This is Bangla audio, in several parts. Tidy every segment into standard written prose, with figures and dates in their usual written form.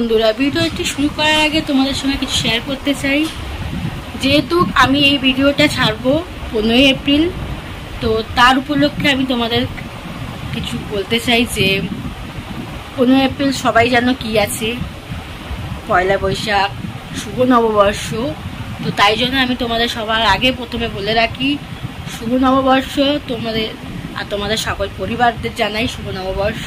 বন্ধুরা, ভিডিওটি শুরু করার আগে তোমাদের সঙ্গে কিছু শেয়ার করতে চাই। যেহেতু আমি এই ভিডিওটা ছাড়বো 15 এপ্রিল, তো তার উপলক্ষে আমি তোমাদের কিছু বলতে চাই যে 15 এপ্রিল সবাই জানো কি আছে, পয়লা বৈশাখ, শুভ নববর্ষ। তো তাই জন্য আমি তোমাদের সবার আগে প্রথমে বলে রাখি শুভ নববর্ষ তোমাদের, আর তোমাদের সকল পরিবারদের জানাই শুভ নববর্ষ।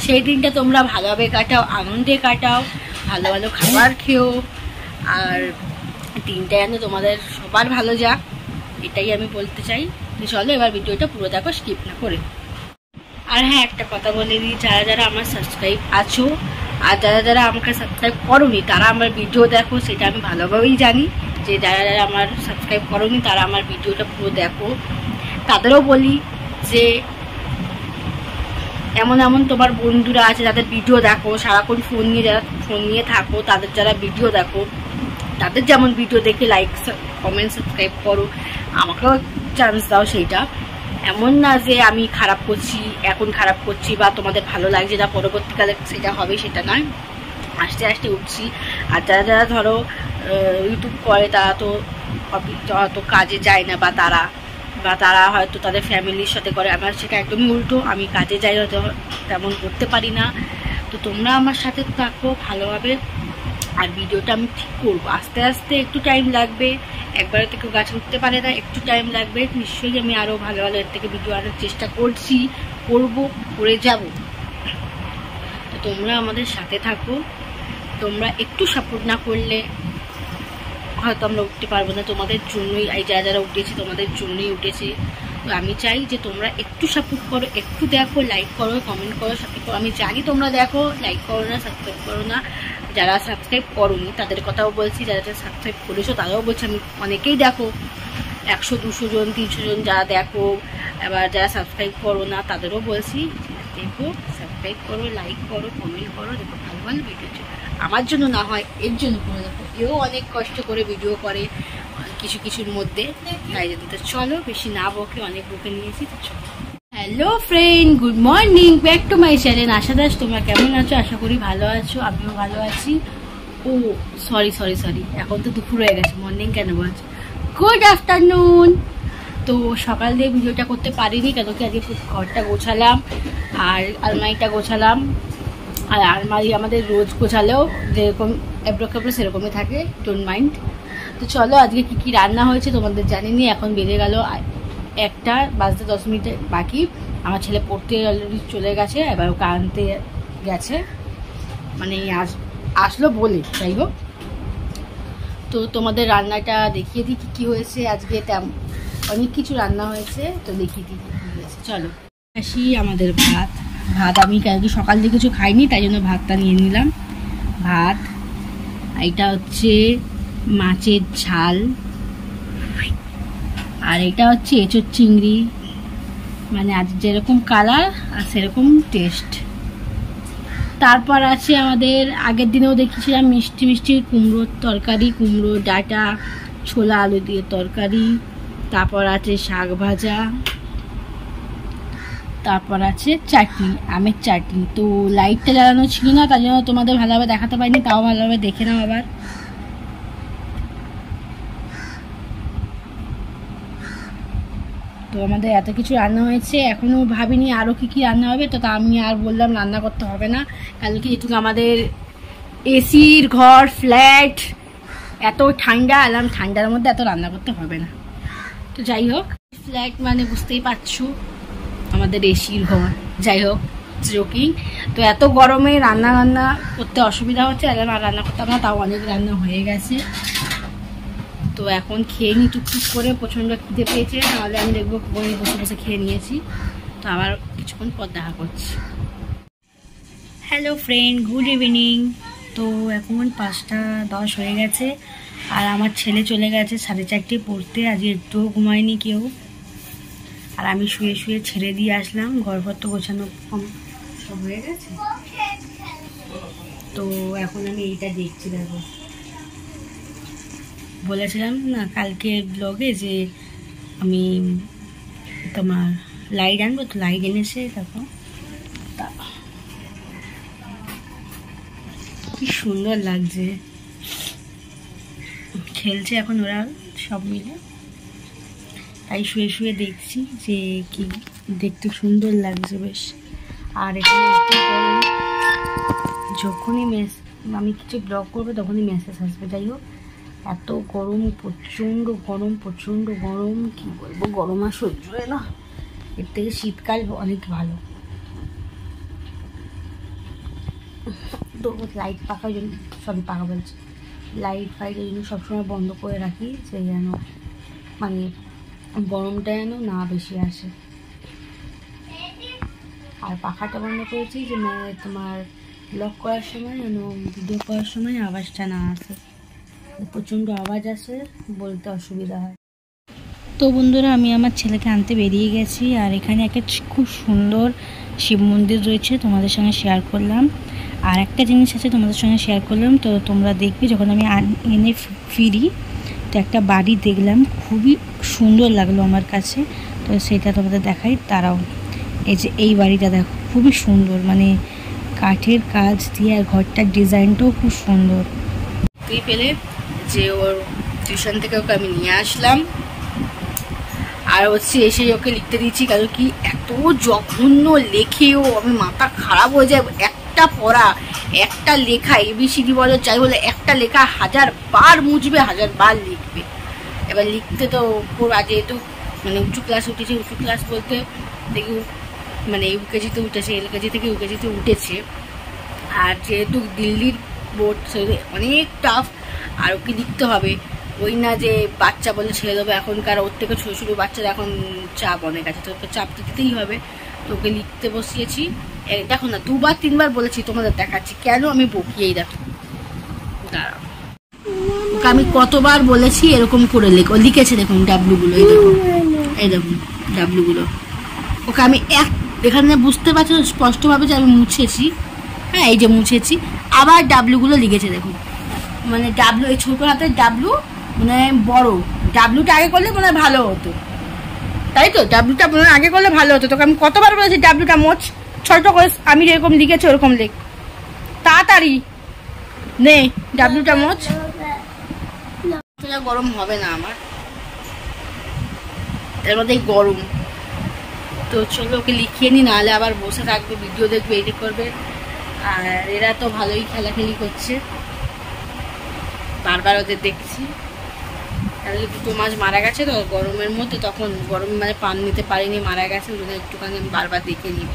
সেই দিনটা তোমরা ভালোভাবে কাটাও, আনন্দে কাটাও, ভালো ভালো খাবার খেও, আর দিনটা যেন তোমাদের সবার ভালো যাক, এটাই আমি বলতে চাই। তো চলো এবার ভিডিওটা পুরো দেখো, স্কিপ না করে। আর হ্যাঁ, একটা কথা বলে দিই, যারা যারা আমার সাবস্ক্রাইব আছো আর যারা যারা আমাকে সাবস্ক্রাইব করোনি তারা আমার ভিডিও দেখো, সেটা আমি ভালোভাবেই জানি যে যারা যারা আমার সাবস্ক্রাইব করোনি তারা আমার ভিডিওটা পুরো দেখো। তাদেরও বলি যে এমন এমন তোমার বন্ধুরা আছে যাদের ভিডিও দেখো, সারাক্ষণ ফোন নিয়ে থাকো, তাদের যারা ভিডিও দেখো তাদের যেমন ভিডিও দেখে লাইক কমেন্ট সাবস্ক্রাইব করো, আমাকেও চান্স দাও। সেইটা এমন না যে আমি খারাপ করছি, এখন খারাপ করছি বা তোমাদের ভালো লাগছে না পরবর্তীকালে সেটা হবে, সেটা নয়। আস্তে আস্তে উঠছি। আর যারা যারা ধরো ইউটিউব করে তারা তো কাজে যায় না, বা তারা হয়তো তাদের ফ্যামিলির সাথে করে, আমার সেটা একদমই উল্টো। আমি কাজে যাই, হয়তো তেমন করতে পারি না। তো তোমরা আমার সাথে থাকো ভালোভাবে, আর ভিডিওটা আমি ঠিক করবো। আস্তে আস্তে একটু টাইম লাগবে, একবারে তো কেউ গাছে উঠতে পারে না, একটু টাইম লাগবে। নিশ্চয়ই আমি আরও ভালো ভালো এর থেকে ভিডিও আনার চেষ্টা করে যাব। তো তোমরা আমাদের সাথে থাকো, তোমরা একটু সাপোর্ট না করলে হয়তো আমরা উঠতে পারবো না। তোমাদের জন্যই এই যারা যারা উঠেছে তোমাদের জন্যই উঠেছে। তো আমি চাই যে তোমরা একটু সাপোর্ট করো, একটু দেখো, লাইক করো, কমেন্ট করো, সাবস্ক্রাইব করো। আমি জানি তোমরা দেখো, লাইক করো না, সাবস্ক্রাইব করো না। যারা সাবস্ক্রাইব করোনি তাদের কথাও বলছি, যারা যারা সাবস্ক্রাইব করেছো তারাও বলছি। আমি অনেকেই দেখো, 100, 200 জন, 300 জন যারা দেখো। এবার যারা সাবস্ক্রাইব করো না তাদেরও বলছি, দেখো, সাবস্ক্রাইব করো, লাইক করো, কমেন্ট করো, দেখো ভালো ভালো ভিডিও। আমার জন্য না হয় এর জন্য করে দেখো, এও অনেক কষ্ট করে ভিডিও করে কিছুর মধ্যে, তাই জন্য। তো চলো বেশি না বকে, অনেক বকে নিয়েছি, তো চলো। Hello friend, good morning, back to my channel Asha Das. তোমরা কেমন আছো? আশা করি ভালো আছো, আমিও ভালো আছি। ও সরি, এখন তো দুপুর হয়ে গেছে, মর্নিং কেন বলছো? Good afternoon. তো সকাল দিয়ে ভিডিওটা করতে পারিনি, কেন কি আজকে ঘরটা গোছালাম আর আলমারিটা গোছালাম। আর আলমারি আমাদের রোজ গোছালেও যেরকম এবড়ো সেরকমই থাকে, ডোন্ট মাইন্ড। তো চলো আজকে কি রান্না হয়েছে তোমাদের জানিনি। এখন বেড়ে গেল 1টা বাজতে 10 মিনিট বাকি। আমার ছেলে পড়তে অলরেডি চলে গেছে, এবার ওকে আনতে গেছে, মানে আসলো বলে, যাই হোক। তো তোমাদের রান্নাটা দেখিয়ে দিই কি হয়েছে আজকে। অনেক কিছু রান্না হয়েছে, তো দেখিয়ে দিই কি হয়েছে। চলো আসি। আমাদের ভাত আমি কালকে সকাল থেকে কিছু খাইনি, তাই জন্য ভাতটা নিয়ে নিলাম। ভাত, এটা হচ্ছে মাছের ঝাল, আর এটা হচ্ছে এঁচোড় চিংড়ি, মানে আজ যেরকম কালার আর সেরকম টেস্ট। তারপর আছে আমাদের আগের দিনেও দেখেছিলাম মিষ্টি কুমড়োর তরকারি, কুমড়ো ডাঁটা, ছোলা আলু দিয়ে তরকারি। তারপর আছে শাক ভাজা, তারপর আছে চাটনি, আমের চাটনি। তো লাইটটা জ্বালানো ছিল না, তার জন্য তোমাদের ভালোভাবে দেখাতে পারিনি, তাও ভালোভাবে দেখে নাও আবার। তো আমাদের এত কিছু রান্না হয়েছে, এখনো ভাবিনি আরও কি রান্না হবে। তো তা আমি আর বললাম রান্না করতে হবে না, কালকে যেটুকু আমাদের এসির ঘর, ফ্ল্যাট, এত ঠান্ডা, ঠান্ডার মধ্যে এত রান্না করতে হবে না। তো যাই হোক, ফ্ল্যাট মানে বুঝতেই পারছো আমাদের এসির ঘর, যাই হোক, জোকিং। তো এত গরমে রান্না করতে অসুবিধা হচ্ছে, আর রান্না করতাম না, তাও অনেক রান্না হয়ে গেছে। তো এখন খেয়ে নিই টুকটুক করে, প্রচণ্ড খিদে পেয়েছে, তাহলে আমি দেখবো বসে খেয়ে নিয়েছি। তো আবার কিছুক্ষণ পর দেখা করছি। Hello friend, good evening. তো এখন 5টা 10 হয়ে গেছে, আর আমার ছেলে চলে গেছে 4:30 পড়তে। আজকে একটুও ঘুমায়নি কেউ, আর আমি শুয়ে ছেড়ে দিয়ে আসলাম। ঘরপত্র গোছানো সব হয়ে গেছে। তো এখন আমি এইটা দেখছি, দেখো বলেছিলাম না কালকে ব্লগে যে আমি তোমার লাইট আনবো, তো লাইট এনেছে। দেখো কি সুন্দর লাগছে, খেলছে এখন ওরা সব মিলে, তাই শুয়ে শুয়ে দেখছি যে কি দেখতে সুন্দর লাগছে বেশ। আর এখানে যখনই আমি কিছু ব্লগ করবো তখনই মেসেজ আসবে। যাই হোক, এত গরম, প্রচণ্ড গরম, প্রচণ্ড গরম, কি বলবো, গরম আর সহ্য হয় না। এর থেকে শীতকাল অনেক ভালো। তো লাইট পাখার জন্য, সরি পাখা বলছি, লাইট ফাইটের জন্য সবসময় বন্ধ করে রাখি, সেই যেন মানে গরমটা যেন না বেশি আসে। আর পাখাটা বন্ধ করেছি যে তোমার ব্লগ করার সময় যেন ভিডিও করার সময় আওয়াজটা না আসে, প্রচণ্ড আওয়াজ আসে, বলতে অসুবিধা হয়। তো বন্ধুরা, আমি আমার ছেলেকে আনতে বেরিয়ে গেছি। আর এখানে একটা খুব সুন্দর শিব মন্দির রয়েছে, তোমাদের সঙ্গে শেয়ার করলাম। আর একটা জিনিস আছে তোমাদের সঙ্গে শেয়ার করলাম, তো তোমরা দেখবে যখন আমি এনে ফিরি, তো একটা বাড়ি দেখলাম, খুবই সুন্দর লাগলো আমার কাছে, তো সেটা তোমাদের দেখাই। তারাও এই যে এই বাড়িটা দেখো, খুবই সুন্দর, মানে কাঠের কাজ দিয়ে, আর ঘরটার ডিজাইনটাও খুব সুন্দর। তুই পেলে যে ওর টিউশন থেকে ওকে আমি নিয়ে আসলাম, আর হচ্ছে এসে ওকে লিখতে দিয়েছি, কারণ কি এত জঘন্য লেখেও, আমি মাথা খারাপ হয়ে যায়। একটা পড়া, একটা লেখা, ABCD বলো চাই বলে, একটা লেখা 1000 বার মুছবে, 1000 বার লিখবে। এবার লিখতে তো পুরো আজ যেহেতু মানে উঁচু ক্লাস উঠেছে, উঁচু ক্লাস বলতে দেখি মানে UKG-তে উঠেছে, LKG থেকে UKG-তে উঠেছে। আর যেহেতু দিল্লির বোর্ড, অনেক টাফ, আর ওকে লিখতে হবে। ওই না যে বাচ্চা বলে ছেড়ে দেবো, এখনকার ওর থেকে ছোটো ছোটো বাচ্চারা এখন চাপ অনেক আছে, তো ওকে চাপ তো দিতেই হবে। তো ওকে লিখতে বসিয়েছি। দেখো না, 2বার 3বার বলেছি, তোমাদের দেখাচ্ছি কেন আমি বকিয়েই। দেখো, দাঁড়াও, ওকে আমি কতবার বলেছি এরকম করে লেখো, লিখেছে দেখুন ডাব্লুগুলো, এই দেখুন, এই দেখুন ডাব্লুগুলো। ওকে আমি এখানে বুঝতে পারছো স্পষ্টভাবে যে আমি মুছেছি, হ্যাঁ এই যে মুছেছি, আবার ডাব্লুগুলো লিখেছে দেখুন। মানে ডাব্লু, এই ছোটো হাতের ডাব্লু, মানে বড় ডাব্লুটা আগে করলে মনে হয় ভালো হতো, তাই তো? ডাব্লুটা মনে হয় আগে করলে ভালো হতো। তোকে আমি কতবার বলেছি ডাব্লুটা মোচ, ছোট করে আমি যেরকম লিখেছি ওরকম লেখ, তাড়াতাড়ি নে ডাব্লুটা মোচ। গরম হবে না আমার, এর মধ্যেই গরম। তো চলো ওকে লিখিয়ে নি, নাহলে আবার বসে থাকবে, ভিডিও দেখবে, এডিট করবে। আর এরা তো ভালোই খেলাখেলি করছে, বারবার ওদের দেখছি। তাহলে 2 মাছ মারা গেছে তো গরমের মধ্যে, তখন গরমে মানে পান নিতে পারিনি, মারা গেছে, ওই জন্য একটুখানি আমি বারবার দেখে নিই,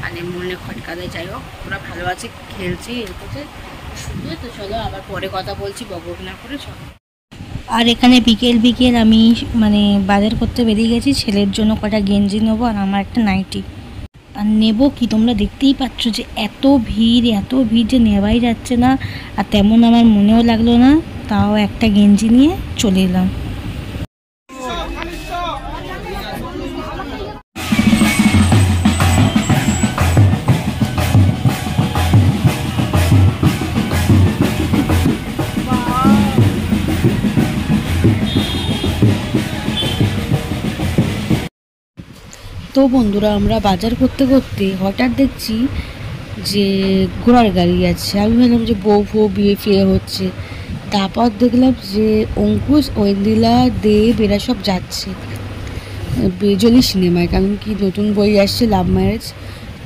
মানে মনে খটকা দেয়। যাই হোক, ওরা ভালো আছে, খেলছে, এর করছে সুন্দর। তো চলো আবার পরে কথা বলছি, বকবক না করে, চলো। আর এখানে বিকেল বিকেল আমি মানে বাজার করতে বেরিয়ে গেছি, ছেলের জন্য কটা গেঞ্জি নেবো, আর আমার একটা নাইটি। আর নেবো কি, তোমরা দেখতেই পাচ্ছ যে এত ভিড় যে নেওয়াই যাচ্ছে না। আর তেমন আমার মনেও লাগলো না, তাও একটা গেঞ্জি নিয়ে চলে এলাম। তো বন্ধুরা, আমরা বাজার করতে করতে হঠাৎ দেখছি যে ঘোড়ার গাড়ি আছে। আমি ভাবলাম যে বউ ফৌ বিয়ে ফিয়ে হচ্ছে। তারপর দেখলাম যে অঙ্কুশ, ঐন্দ্রিলা, দেব এরা সব যাচ্ছে বেজলি সিনেমায়, কারণ কি নতুন বই আসছে লাভ ম্যারেজ,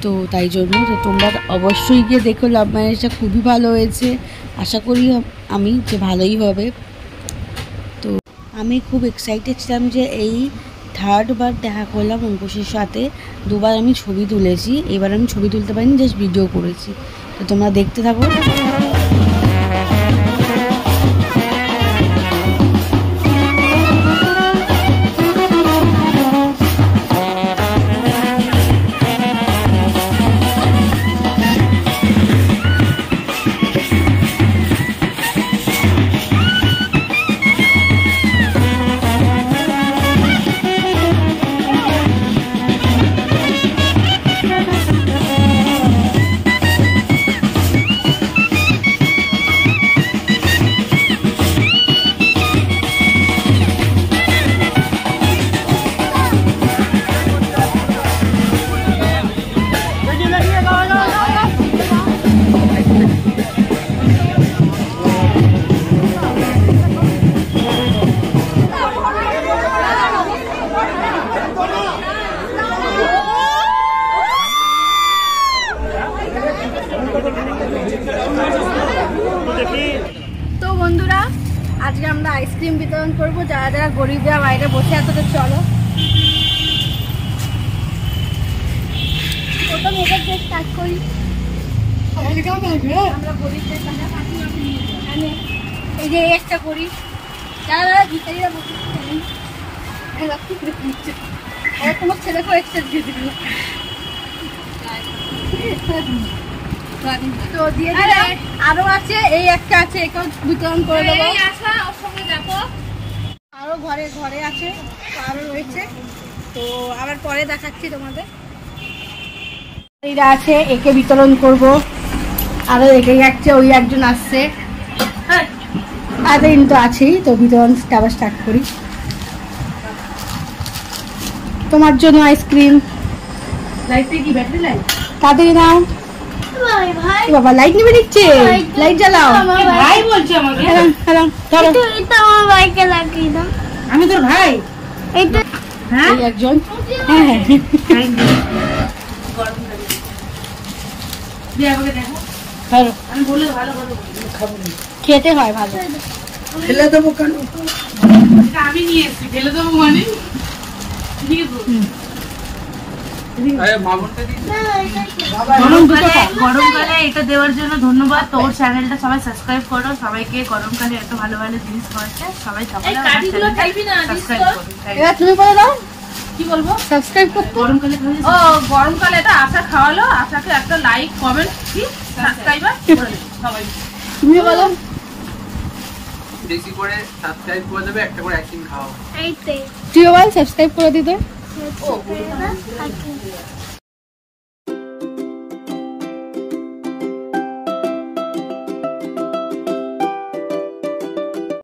তো তাই জন্য। তো তোমরা অবশ্যই গিয়ে দেখো, লাভ ম্যারেজটা খুবই ভালো হয়েছে, আশা করি আমি যে ভালোই হবে। তো আমি খুব এক্সাইটেড ছিলাম যে এই 3rd বার দেখা করলাম অঙ্কুশের সাথে। 2বার আমি ছবি তুলেছি, এবার আমি ছবি তুলতে পারিনি, জাস্ট ভিডিও করেছি। তো তোমরা দেখতে থাকো। করবো, যারা যারা গরিবরা বাইরে বসে আছে তো চলো। প্রথম এটা দিয়ে স্টার্ট করি। আমরা গরিবদের টাকা পাঠিয়ে এই যে একটা করি, যারা যারা ভিখারিরা বসে তোমার ছেলেকে এক্সট্রা দিয়ে দিল তো দিয়ে দিলে আরো আছে, এই একটা আছে, একেও বিতরণ করে দেবো। আরো ঘরে ঘরে আছে, আরো রয়েছে, তো আবার পরে দেখাচ্ছি তোমাদের। এইটা আছে, একে বিতরণ করব। আরো একে যাচ্ছে, ওই একজন আসছে, এতদিন তো আছেই, তো বিতরণটা আবার স্টার্ট করি। তোমার জন্য আইসক্রিম। লাইটে কি ব্যাটারি লাইট? তাড়াতাড়ি নাও। বাবা লাইট নিবে দিচ্ছে, লাইট জ্বালাও। ভাই বলছে আমাকে। হ্যালো ধরো, এটা আমার ভাইকে লাগিয়ে দাও। আমি তোর ভাই? এটা হ্যাঁ এই একজন। হ্যাঁ হ্যাঁ গরম লাগে দিয়ে আমাকে দেখো। ধরো, আমি বলে ভালো ভালো খাবো না, খেতে হয় ভালো। ফেলে দেবো কেন? এটা আমি নিয়ে এসেছি, ফেলে দেবো মানে নিয়ে দেবো। গরমকালে এটা দেওয়ার জন্য ধন্যবাদ। তোর চ্যানেলটা সবাই সাবস্ক্রাইব করো, সবাইকে গরমকালে এত ভালো ভালো জিনিস করছে, সবাই সকালে তুমি বলে দাও কি বলবো। সাবস্ক্রাইব করো গরমকালে। ও গরমকালে এটা আশা খাওয়ালো, আশাকে একটা লাইক কমেন্ট কি সাবস্ক্রাইবার করে সবাই। তুমি বলো বেশি করে সাবস্ক্রাইব করে দেবে, একটা করে আইসক্রিম খাও। তুইও বল সাবস্ক্রাইব করে দিতে।